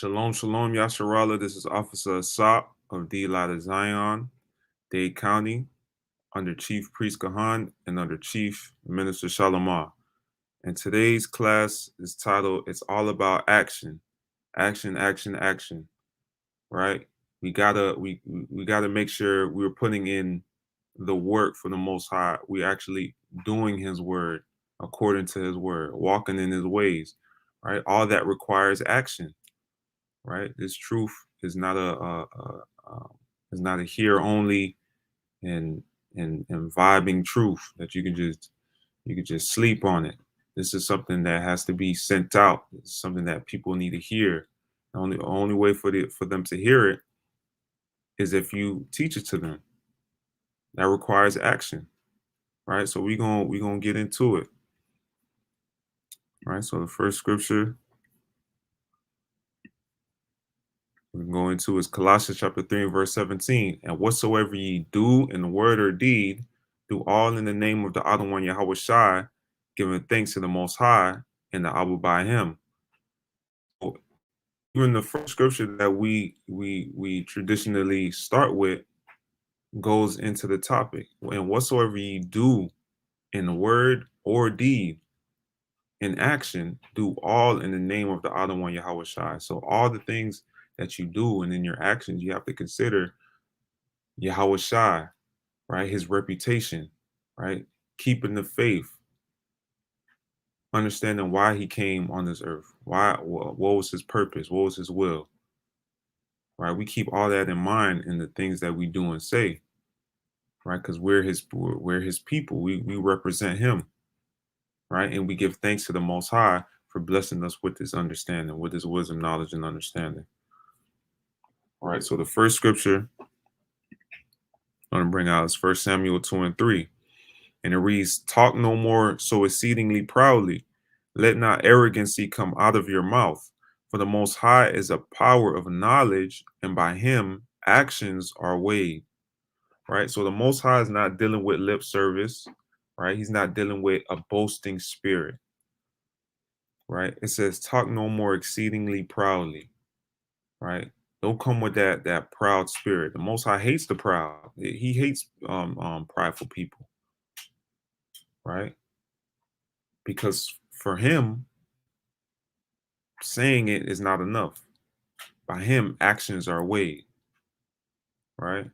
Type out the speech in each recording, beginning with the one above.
Shalom, shalom, Yasharallah. This is Officer Ahhad of Dade Zion, Dade County, under Chief Priest Kahan and under Chief Minister Shalamah. And today's class is titled, It's All About Action. Action, action, action. Right? We gotta make sure we're putting in the work for the Most High. We actually doing His word according to His word, walking in His ways. Right? All that requires action. Right? This truth is not a here only and vibing truth that you can just sleep on it. This is something that has to be sent out. It's something that people need to hear. The only way for them to hear it is if you teach it to them. That requires action, right? So we gonna get into it, right? So the first scripture we can go into is Colossians chapter 3 and verse 17. And whatsoever ye do in word or deed, do all in the name of the other one Yahawashi, giving thanks to the Most High and the Abu by Him. So even the first scripture that we traditionally start with goes into the topic. And whatsoever ye do in word or deed, in action, do all in the name of the other one Yahawashi. So all the things that you do and in your actions, you have to consider Yahawashi, right? His reputation, right? Keeping the faith, understanding why he came on this earth, what was his purpose, what was his will, right? We keep all that in mind in the things that we do and say, right? Because we're his people. We represent him, right? And we give thanks to the Most High for blessing us with this understanding, with his wisdom, knowledge, and understanding. All right. So the first scripture I'm going to bring out is 1 Samuel 2 and 3. And it reads, talk no more so exceedingly proudly. Let not arrogancy come out of your mouth. For the Most High is a power of knowledge, and by him actions are weighed. Right? So the Most High is not dealing with lip service. Right? He's not dealing with a boasting spirit. Right? It says, talk no more exceedingly proudly. Right? Don't come with that proud spirit. The Most High hates the proud. He hates prideful people. Right? Because for him, saying it is not enough. By him, actions are weighed. Right?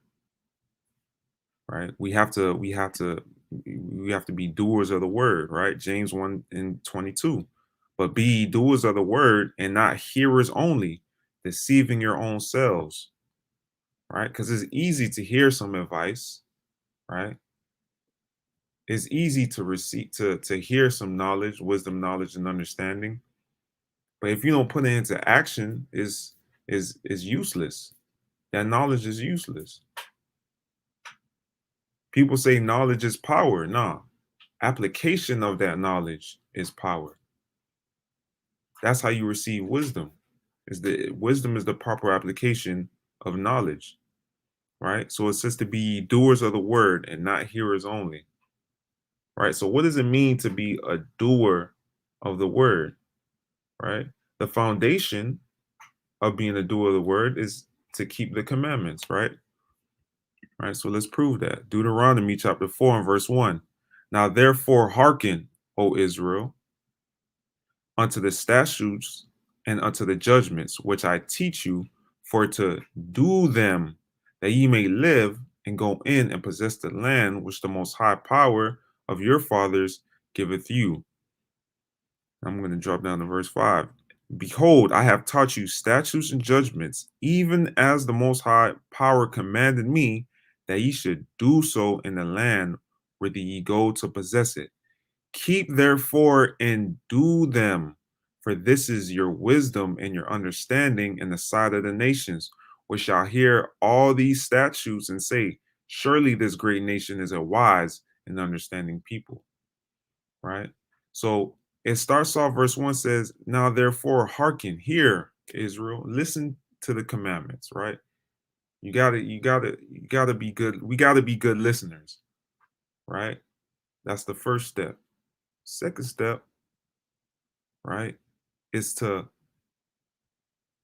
Right? We have to be doers of the word, right? James 1 and 22. But be ye doers of the word and not hearers only, deceiving your own selves. Right? Because it's easy to hear some advice, right? It's easy to receive to hear some knowledge, wisdom, knowledge, and understanding. But if you don't put it into action, is useless. That knowledge is useless. People say knowledge is power. Nah, application of that knowledge is power. That's how you receive wisdom. Wisdom is the proper application of knowledge, right? So it says to be doers of the word and not hearers only, right? So what does it mean to be a doer of the word, right? The foundation of being a doer of the word is to keep the commandments, right? Right. So let's prove that. Deuteronomy chapter 4 and verse 1. Now therefore hearken, O Israel, unto the statutes and unto the judgments which I teach you, for to do them, that ye may live and go in and possess the land which the most high power of your fathers giveth you. I'm going to drop down to verse 5. Behold, I have taught you statutes and judgments, even as the most high power commanded me, that ye should do so in the land whither ye go to possess it. Keep therefore and do them, for this is your wisdom and your understanding in the sight of the nations, which shall hear all these statutes and say, surely this great nation is a wise and understanding people. Right? So it starts off, verse 1 says, now therefore hearken, hear, Israel, listen to the commandments, right? You gotta be good. We gotta be good listeners, right? That's the first step. Second step, right, is to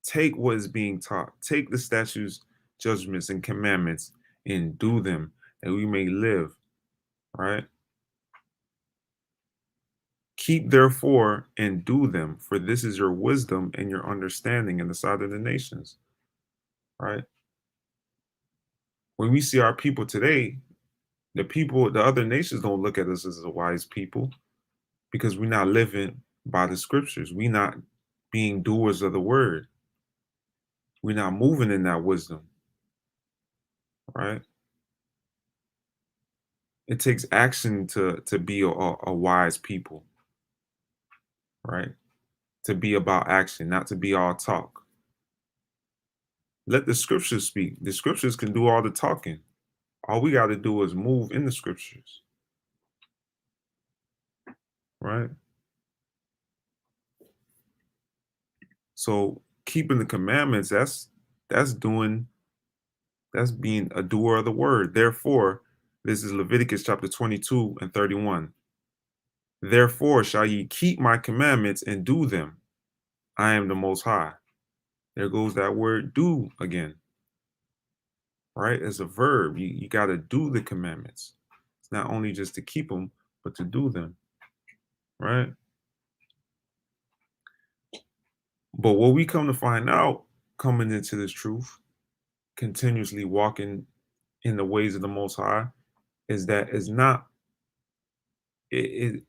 Take what is being taught. Take the statutes, judgments, and commandments and do them, that we may live, right? Keep therefore and do them, for this is your wisdom and your understanding in the sight of the nations, right? When we see our people today, the other nations don't look at us as a wise people because we're not living by the scriptures. We're not being doers of the word. We're not moving in that wisdom, right? It takes action to be a wise people, right? To be about action, not to be all talk. Let the scriptures speak. The scriptures can do all the talking. All we got to do is move in the scriptures, right? So keeping the commandments, that's being a doer of the word. Therefore, this is Leviticus chapter 22 and 31. Therefore shall ye keep my commandments and do them. I am the most high. There goes that word do again, right? As a verb, you got to do the commandments. It's not only just to keep them, but to do them, right? But what we come to find out coming into this truth, continuously walking in the ways of the Most High, is that it's not, it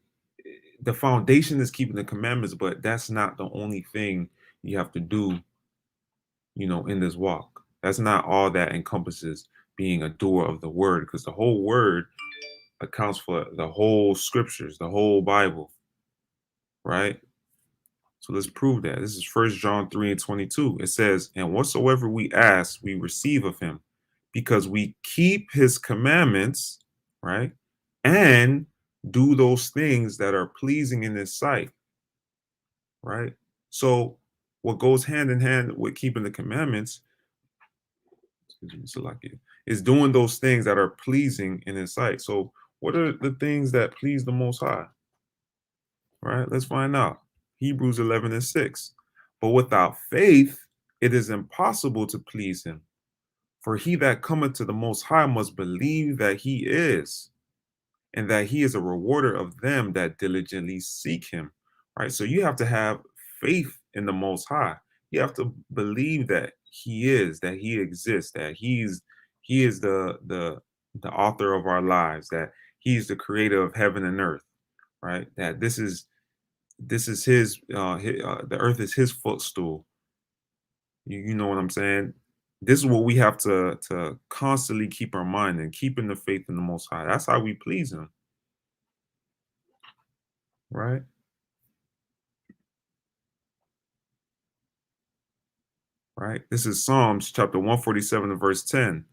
the foundation is keeping the commandments, but that's not the only thing you have to do, in this walk. That's not all that encompasses being a doer of the word, because the whole word accounts for the whole scriptures, the whole Bible, right? So let's prove that. This is 1 John 3 and 22. It says, and whatsoever we ask, we receive of him, because we keep his commandments, right? And do those things that are pleasing in his sight, right? So what goes hand in hand with keeping the commandments, is doing those things that are pleasing in his sight. So what are the things that please the Most High, right? Let's find out. Hebrews 11 and 6. But without faith, it is impossible to please him. For he that cometh to the Most High must believe that he is, and that he is a rewarder of them that diligently seek him. Right? So you have to have faith in the Most High. You have to believe that he is, that he exists, that he is the author of our lives, that he's the creator of heaven and earth, right? That this is his, the earth is his footstool. You know what I'm saying? This is what we have to constantly keep our mind and keeping the faith in the Most High. That's how we please him, right? Right. This is Psalms chapter 147 and verse 10.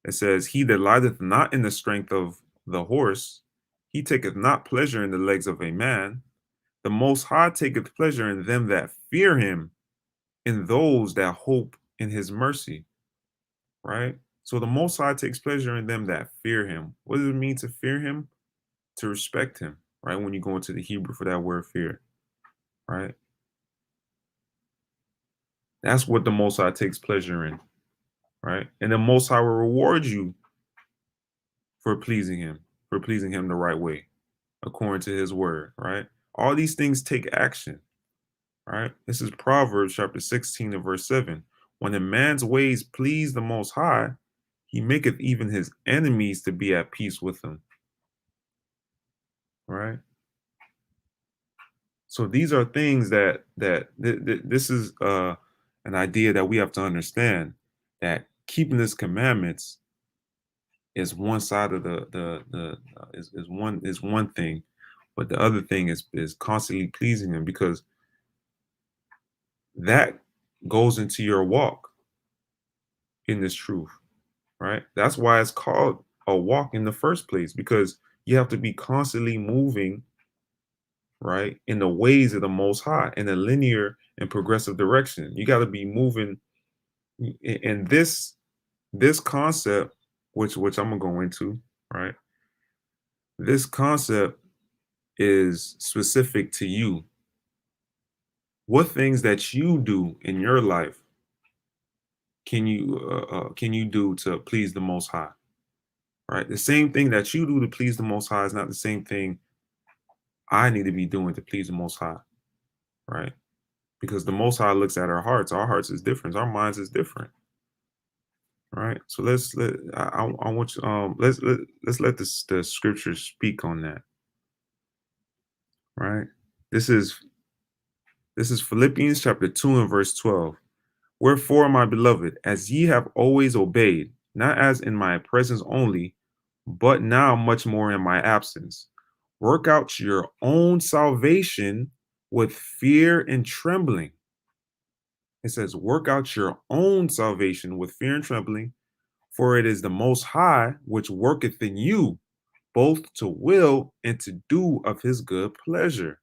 It says, he delighteth not in the strength of the horse, he taketh not pleasure in the legs of a man. The Most High taketh pleasure in them that fear him, in those that hope in his mercy. Right? So the Most High takes pleasure in them that fear him. What does it mean to fear him? To respect him, right? When you go into the Hebrew for that word fear, right? That's what the Most High takes pleasure in, right? And the Most High will reward you for pleasing him the right way, according to his word, right? All these things take action, right? This is Proverbs chapter 16 and verse 7. When a man's ways please the Most High, he maketh even his enemies to be at peace with him, right? So these are things this is an idea that we have to understand, that keeping his commandments is one side of is one thing, but the other thing is constantly pleasing him, because that goes into your walk in this truth, right? That's why it's called a walk in the first place, because you have to be constantly moving, right, in the ways of the Most High, in a linear and progressive direction. You got to be moving in this concept, which I'm gonna go into, right? This concept is specific to you. What things that you do in your life can you do to please the Most High? Right? The same thing that you do to please the Most High is not the same thing I need to be doing to please the Most High. Right? Because the Most High looks at our hearts. Our hearts is different. Our minds is different. Right? So I want you let's let the scriptures speak on that. Right? This is Philippians chapter 2 and verse 12. Wherefore, my beloved, as ye have always obeyed, not as in my presence only, but now much more in my absence, work out your own salvation with fear and trembling. It says, work out your own salvation with fear and trembling, for it is the Most High which worketh in you, both to will and to do of his good pleasure.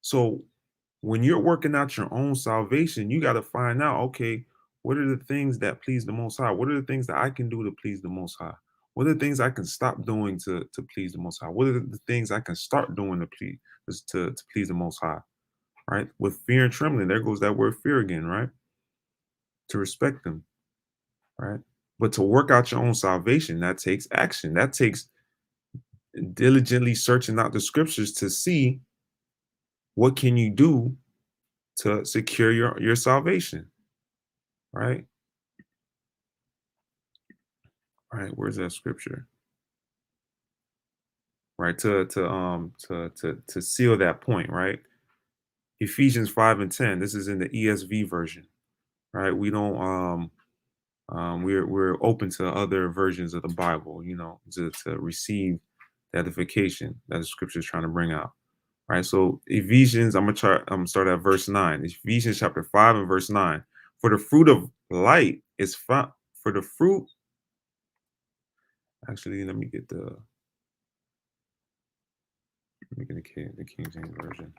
So when you're working out your own salvation, you got to find out, okay, what are the things that please the Most High? What are the things that I can do to please the Most High? What are the things I can stop doing to please the Most High? What are the things I can start doing to please the Most High? Right? With fear and trembling, there goes that word fear again, right? To respect them, right? But to work out your own salvation, that takes action. That takes diligently searching out the scriptures to see what can you do to secure your salvation, right? Right, where's that scripture? Right, to seal that point, right? Ephesians 5 and 10. This is in the ESV version, right? We don't we're open to other versions of the Bible, to receive the edification that the scripture is trying to bring out. Right. So Ephesians, I'm gonna start at verse 9. Ephesians chapter 5 and verse 9. For the fruit of light is found for the fruit. Actually, let me get the King James version.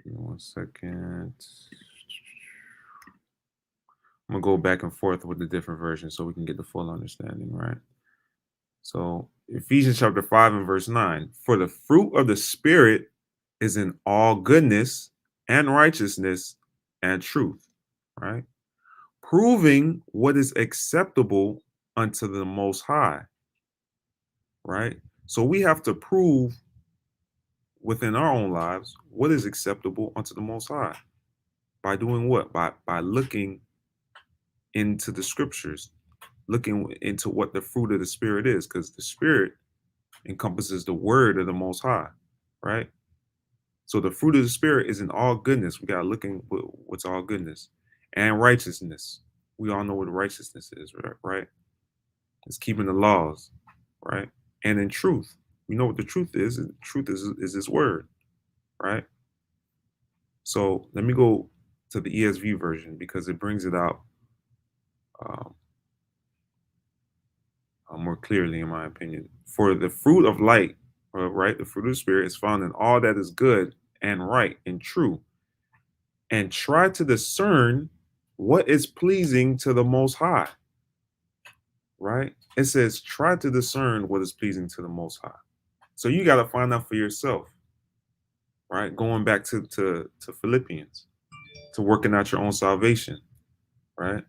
Give me 1 second. I'm gonna go back and forth with the different versions so we can get the full understanding, right? So Ephesians chapter 5 and verse 9. For the fruit of the Spirit is in all goodness and righteousness and truth, right? Proving what is acceptable unto the Most High, right? So we have to prove within our own lives what is acceptable unto the Most High. By doing what? By looking into the scriptures, looking into what the fruit of the Spirit is, because the Spirit encompasses the word of the Most High, right? So the fruit of the Spirit is in all goodness. We got to look in what's all goodness and righteousness. We all know what righteousness is, right? It's keeping the laws, right? And in truth, we know what the truth is. And truth is His word, right? So let me go to the ESV version because it brings it out um, more clearly, in my opinion. For the fruit of light, right, the fruit of the Spirit is found in all that is good and right and true, and try to discern what is pleasing to the Most High, right? It says, try to discern what is pleasing to the Most High. So you got to find out for yourself, right? Going back to Philippians, to working out your own salvation, right?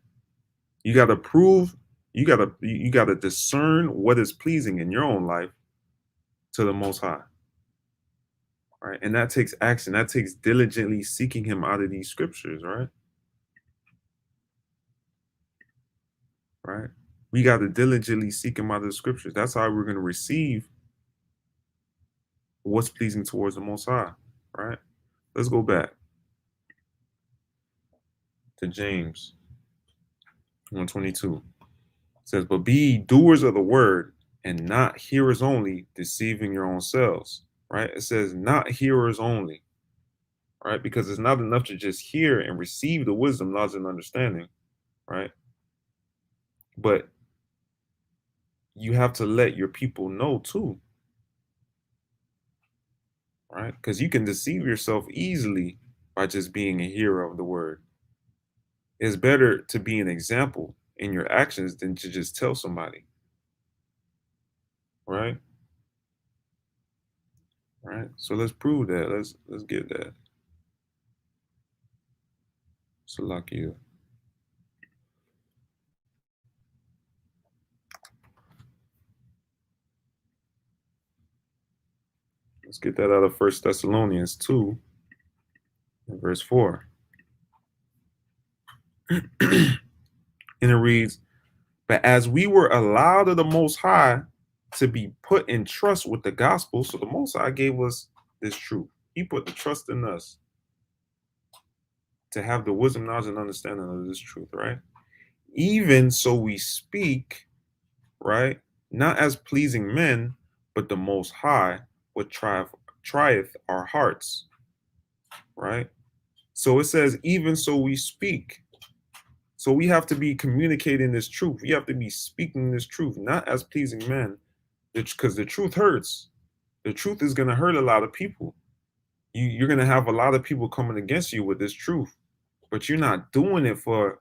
You got to prove, you got to discern what is pleasing in your own life to the Most High, right? And that takes action. That takes diligently seeking Him out of these scriptures, right? Right? We got to diligently seek Him out of the scriptures. That's how we're going to receive what's pleasing towards the Most High, right? Let's go back to James 1:22. It says, but be ye doers of the word and not hearers only, deceiving your own selves, right? It says not hearers only, right? Because it's not enough to just hear and receive the wisdom, knowledge, and understanding, right? But you have to let your people know too, right? Because you can deceive yourself easily by just being a hearer of the word. It's better to be an example in your actions than to just tell somebody, right? Right. right? So let's prove that. Let's get that. Salakia. Let's get that out of 1 Thessalonians 2, verse 4. And it reads, but as we were allowed of the Most High to be put in trust with the gospel, so the Most High gave us this truth. He put the trust in us to have the wisdom, knowledge, and understanding of this truth, right? Even so we speak, right? Not as pleasing men, but the Most High, what trieth our hearts, right? So it says, even so we speak. So we have to be communicating this truth. We have to be speaking this truth, not as pleasing men, because the truth hurts. The truth is going to hurt a lot of people. You're going to have a lot of people coming against you with this truth, but you're not doing it for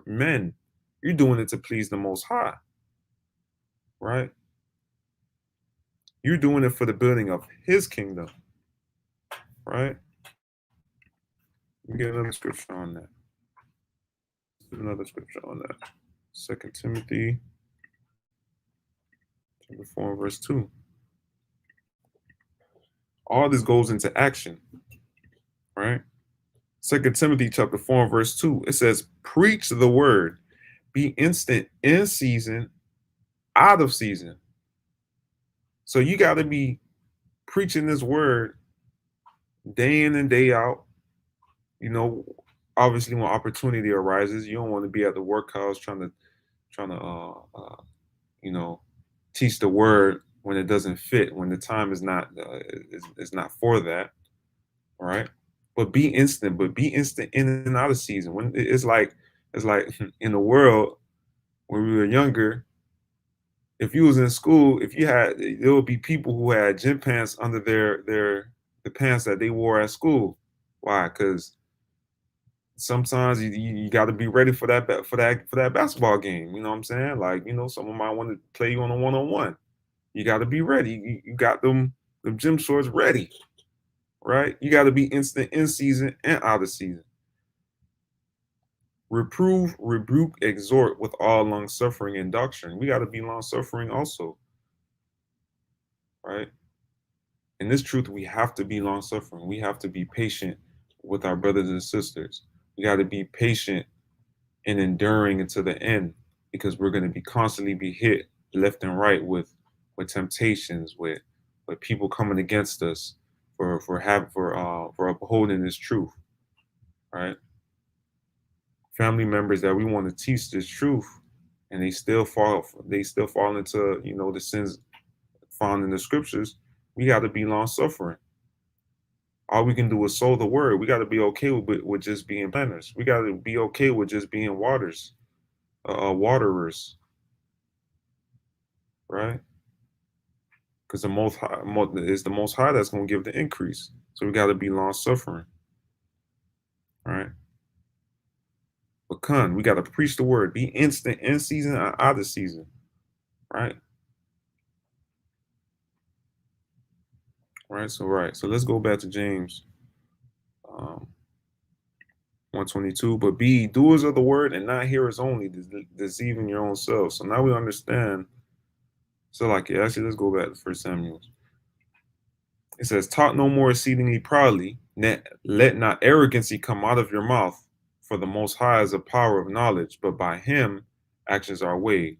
men. You're doing it to please the Most High, right? You're doing it for the building of His kingdom, right? Let me get another scripture on that. Another scripture on that. 2 Timothy chapter 4, verse 2. All this goes into action, right? 2 Timothy chapter 4, verse 2. It says, preach the word, be instant in season, out of season. So you got to be preaching this word day in and day out. You know, obviously when opportunity arises, you don't want to be at the workhouse trying to you know, teach the word when it doesn't fit, when the time is not not for that, right? But be instant in and out of season. When it's like in the world when we were younger, if you was in school, if you had, there would be people who had gym pants under the pants that they wore at school. Why? Because sometimes you got to be ready for that basketball game. You know what I'm saying? Like, you know, someone might want to play you on a one-on-one. You got to be ready. You got them gym shorts ready, right? You got to be instant in season and out of season. Reprove, rebuke, exhort with all long suffering and doctrine. We got to be long suffering also, right? In this truth, we have to be long suffering. We have to be patient with our brothers and sisters. We got to be patient and enduring until the end, because we're going to be constantly be hit left and right with temptations, with people coming against us for upholding this truth, right? Family members that we want to teach this truth, and they still fall into, you know, the sins found in the scriptures. We got to be long suffering. All we can do is sow the word. We got to be okay with just being planters. We got to be okay with just being waterers, right? Because the Most High is the Most High that's going to give the increase. So we got to be long suffering, right? But we got to preach the word. Be instant in season and out of season, right? Right. So let's go back to James 1:22. But be doers of the word and not hearers only, deceiving your own selves. So now we understand. So like, yeah, actually, let's go back to 1 Samuel. It says, talk no more exceedingly proudly, let not arrogancy come out of your mouth, for the Most High is a power of knowledge, but by Him actions are weighed,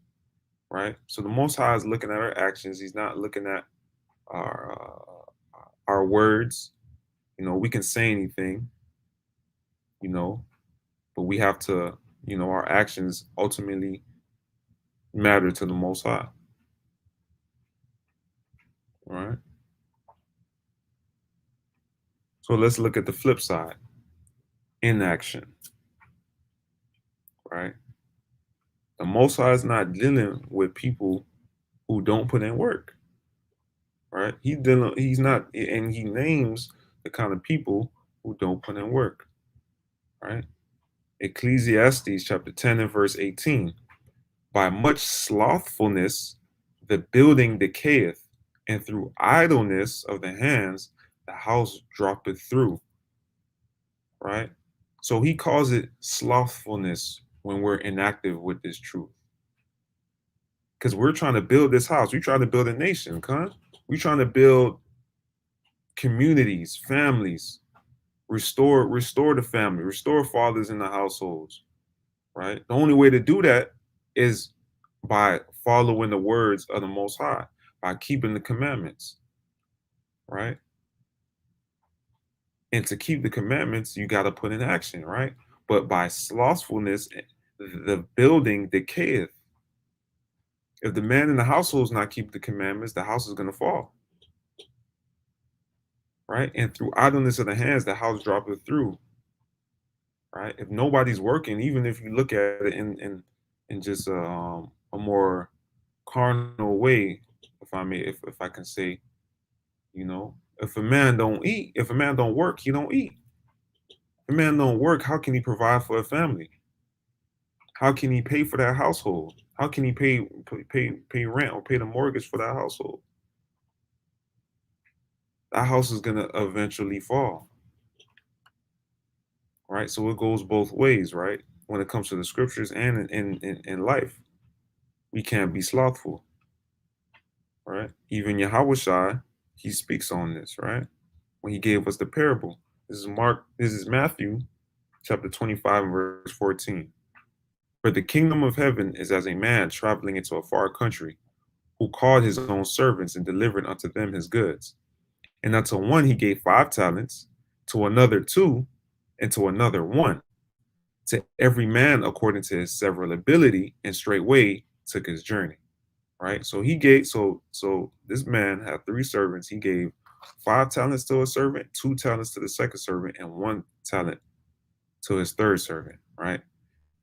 right? So the Most High is looking at our actions. He's not looking at our words. You know, we can say anything, you know, but we have to, you know, our actions ultimately matter to the Most High, right? So let's look at the flip side, inaction, right? The Most High is not dealing with people who don't put in work, right? He's not, and He names the kind of people who don't put in work, right? Ecclesiastes chapter 10 and verse 18. By much slothfulness, the building decayeth, and through idleness of the hands, the house droppeth through, right? So he calls it slothfulness when we're inactive with this truth. Because we're trying to build this house. We're trying to build a nation, huh? We're trying to build communities, families, restore the family, restore fathers in the households, right? The only way to do that is by following the words of the Most High, by keeping the commandments, right? And to keep the commandments, you got to put in action, right? But by slothfulness, the building decayeth. If the man in the household is not keep the commandments, the house is going to fall, right? And through idleness of the hands, the house droppeth through, right? If nobody's working, even if you look at it in just a more carnal way, if I can say, if a man don't eat, if a man don't work, he don't eat. If a man don't work, how can he provide for a family? How can he pay for that household? How can he pay rent or pay the mortgage for that household? That house is gonna eventually fall, right? So it goes both ways, right? When it comes to the scriptures and in life, we can't be slothful, right? Even Yahawashi, he speaks on this, right? When he gave us the parable. This is Matthew chapter 25 and verse 14. For the kingdom of heaven is as a man traveling into a far country, who called his own servants and delivered unto them his goods. And unto one he gave 5 talents, to another 2, and to another 1, to every man according to his several ability, and straightway took his journey. Right? So he gave so this man had 3 servants. He gave 5 talents to a servant, 2 talents to the second servant, and 1 talent to his third servant, right?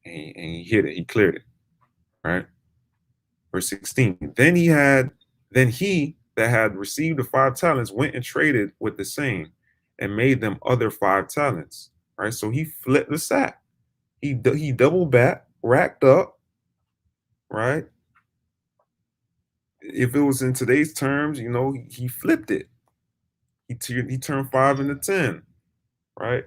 And he hit it, he cleared it, right? Verse 16. Then he that had received the 5 talents went and traded with the same, and made them other 5 talents. Right. So he flipped the sack. He double back, racked up, right? If it was in today's terms, he flipped it. He turned 5 into 10, right?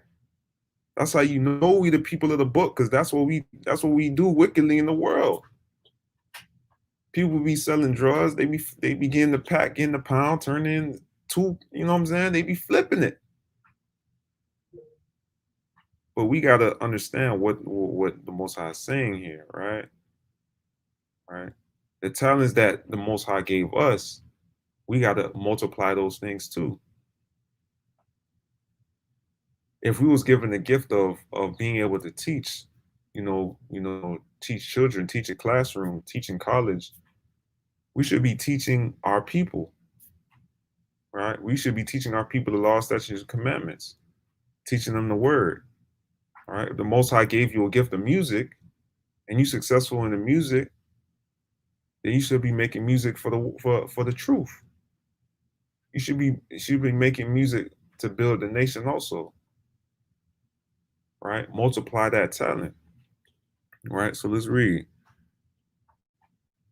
That's how you know we the people of the book, because that's what we do wickedly in the world. People be selling drugs, they be getting the pack, getting the pound, turn in 2, you know what I'm saying? They be flipping it. But we gotta understand what the Most High is saying here, right? Right. The talents that the Most High gave us, we gotta multiply those things too. If we was given the gift of being able to teach, teach children, teach a classroom, teach in college, we should be teaching our people, right? We should be teaching our people the law, statutes, and commandments, teaching them the word, right? If the Most High gave you a gift of music, and you're successful in the music, then you should be making music for the truth. You should be making music to build the nation also, right? Multiply that talent, right? So let's read.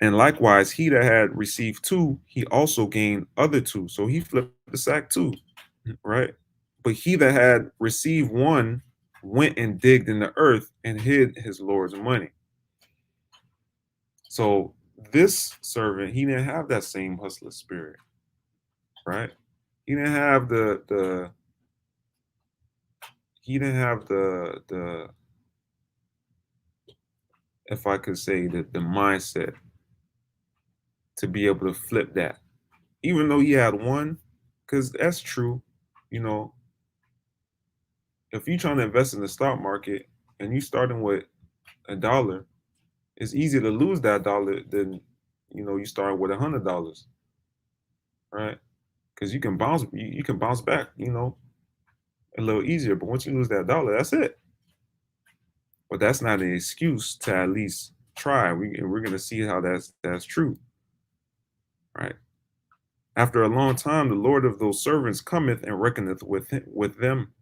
And likewise, he that had received 2, he also gained other 2. So he flipped the sack too, right? But he that had received 1 went and digged in the earth and hid his Lord's money. So this servant, he didn't have that same hustler spirit, right? He didn't have the if I could say the mindset to be able to flip that, even though he had 1, because that's true. If you're trying to invest in the stock market and you starting with $1, it's easier to lose that dollar than you start with $100, right? Because you can bounce back, a little easier. But once you lose that dollar, that's it. But that's not an excuse to at least try. We're gonna see how that's true, right? After a long time, the Lord of those servants cometh and reckoneth with them.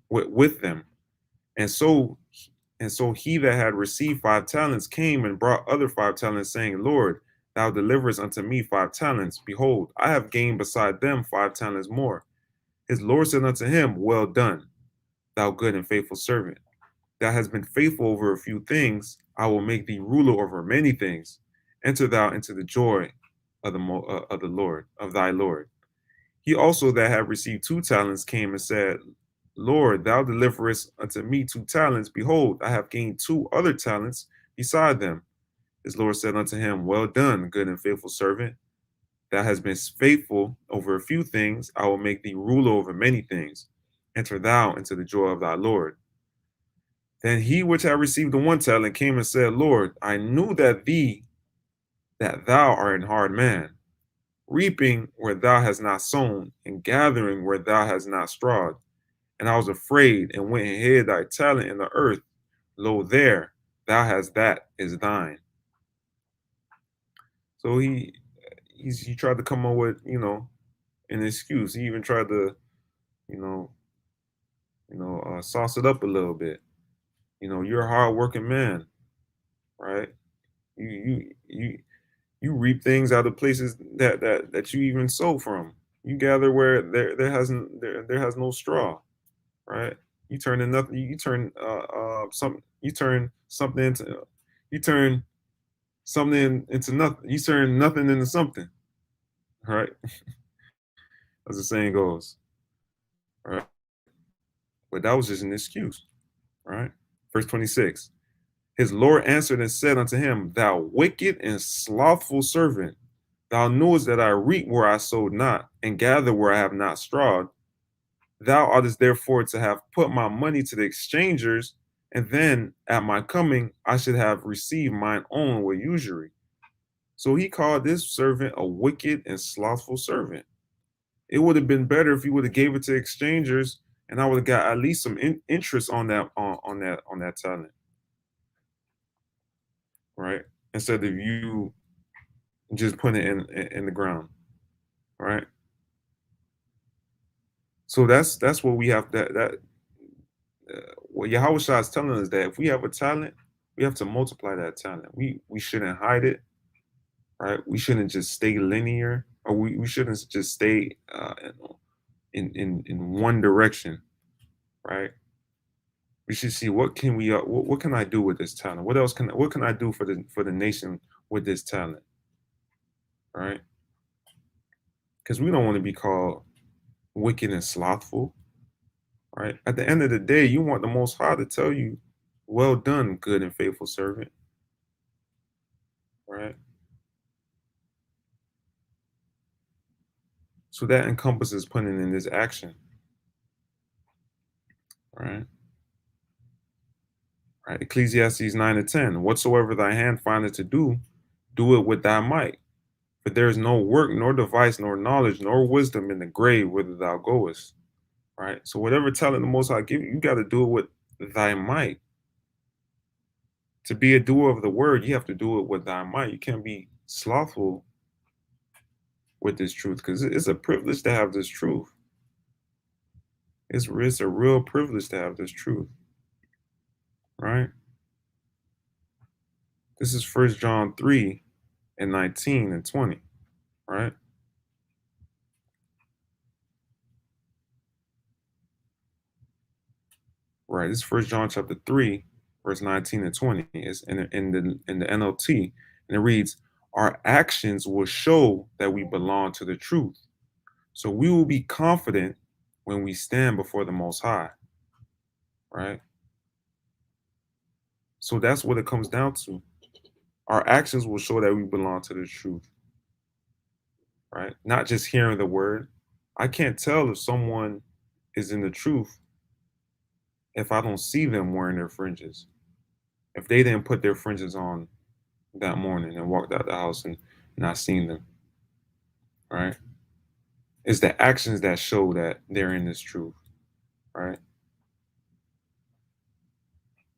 And so he that had received 5 talents came and brought other 5 talents, saying, Lord, thou deliverest unto me 5 talents. Behold, I have gained beside them 5 talents more. His Lord said unto him, Well done, thou good and faithful servant. Thou hast been faithful over a few things. I will make thee ruler over many things. Enter thou into the joy of the Lord, of thy Lord. He also that had received 2 talents came and said, Lord, thou deliverest unto me 2 talents. Behold, I have gained 2 other talents beside them. His Lord said unto him, Well done, good and faithful servant. Thou hast been faithful over a few things. I will make thee ruler over many things. Enter thou into the joy of thy Lord. Then he which had received the 1 talent came and said, Lord, I knew that thou art an hard man, reaping where thou hast not sown, and gathering where thou hast not strawed. And I was afraid, and went and hid thy talent in the earth. Lo, there thou hast that is thine. So he tried to come up with, an excuse. He even tried to, you know, sauce it up a little bit. You're a hardworking man, right? You you you you reap things out of places that you even sow from. You gather where there has no straw, right? You turn in nothing. You turn something into you turn something into nothing. You turn nothing into something, right? As the saying goes, right? But that was just an excuse, right? Verse 26. His Lord answered and said unto him, Thou wicked and slothful servant, thou knewest that I reap where I sowed not, and gather where I have not strawed. Thou oughtest therefore to have put my money to the exchangers, and then at my coming I should have received mine own with usury. So he called this servant a wicked and slothful servant. It would have been better if he would have gave it to exchangers, and I would have got at least some interest on that talent, right? Instead of you just putting it in the ground, right? So that's what we have what Yahawashi is telling us, that if we have a talent, we have to multiply that talent. We shouldn't hide it, right? We shouldn't just stay linear, or we shouldn't just stay in one direction, right? We should see what can I do with this talent? What can I do for the nation with this talent, right? Because we don't want to be called wicked and slothful, right? At the end of the day, you want the Most High to tell you, "Well done, good and faithful servant," right? So that encompasses putting in this action, right? Right. Ecclesiastes 9:10. Whatsoever thy hand findeth to do, do it with thy might. For there is no work, nor device, nor knowledge, nor wisdom in the grave whither thou goest. Right. So whatever talent the Most High give you, you got to do it with thy might. To be a doer of the word, you have to do it with thy might. You can't be slothful with this truth, because it's a privilege to have this truth. It's a real privilege to have this truth, right? This is 1 John 3 and 19 and 20, right? Right. This is 1 John chapter 3, verse 19 and 20. It's in the NLT, and it reads, Our actions will show that we belong to the truth. So we will be confident when we stand before the Most High. Right. So that's what it comes down to. Our actions will show that we belong to the truth. Right. Not just hearing the word. I can't tell if someone is in the truth if I don't see them wearing their fringes. If they didn't put their fringes on that morning and walked out the house and not seen them, right? It's the actions that show that they're in this truth, right?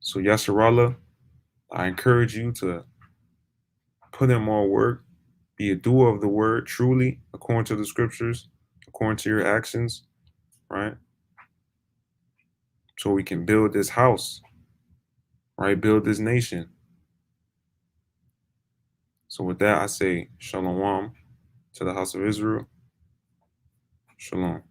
So Yasharallah, I encourage you to put in more work, be a doer of the word truly, according to the scriptures, according to your actions, right? So we can build this house, right? Build this nation. So with that, I say Shalom to the house of Israel. Shalom.